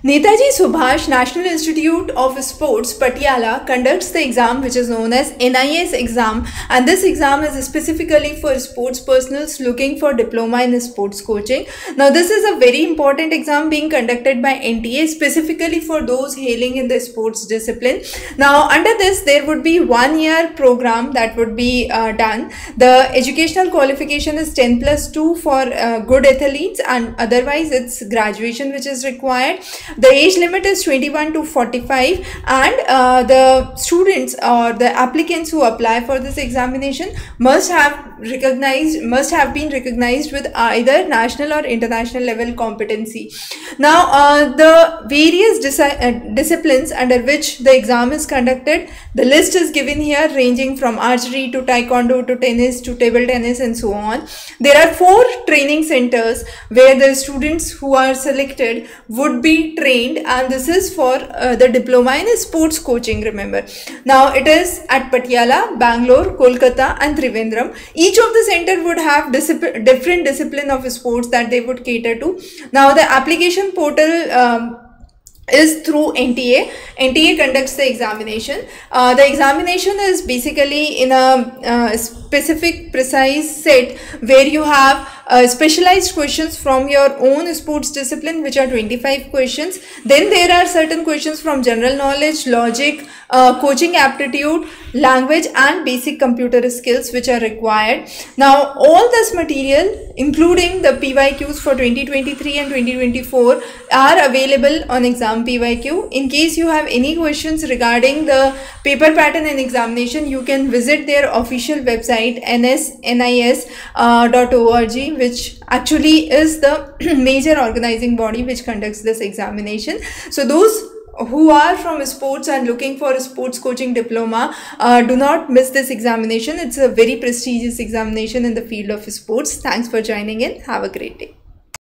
Netaji Subhash National Institute of Sports, Patiala conducts the exam which is known as NIS exam, and this exam is specifically for sports personnels looking for diploma in sports coaching. Now this is a very important exam being conducted by NTA specifically for those hailing in the sports discipline. Now under this there would be 1 year program that would be done. The educational qualification is 10+2 for good athletes, and otherwise it's graduation which is required. The age limit is 21 to 45, and the students or the applicants who apply for this examination must have been recognized with either national or international level competency. Now the various disciplines under which the exam is conducted, the list is given here, ranging from archery to taekwondo to tennis to table tennis and so on. There are 4 training centers where the students who are selected would be trained, and this is for the diploma in sports coaching, remember. Now it is at Patiala, Bangalore, Kolkata and Trivandrum. Each of the center would have different discipline of sports that they would cater to. Now the application portal is through NTA. NTA conducts the examination. The examination is basically in a specific precise set where you have specialized questions from your own sports discipline, which are 25 questions. Then there are certain questions from general knowledge, logic, coaching aptitude, language and basic computer skills which are required. Now all this material, including the PYQs for 2023 and 2024, are available on Exam PYQ. In case you have any questions regarding the paper pattern and examination, you can visit their official website nsnis.org, which actually is the major organizing body which conducts this examination. So those who are from sports and looking for a sports coaching diploma, do not miss this examination. It's a very prestigious examination in the field of sports. Thanks for joining in. Have a great day.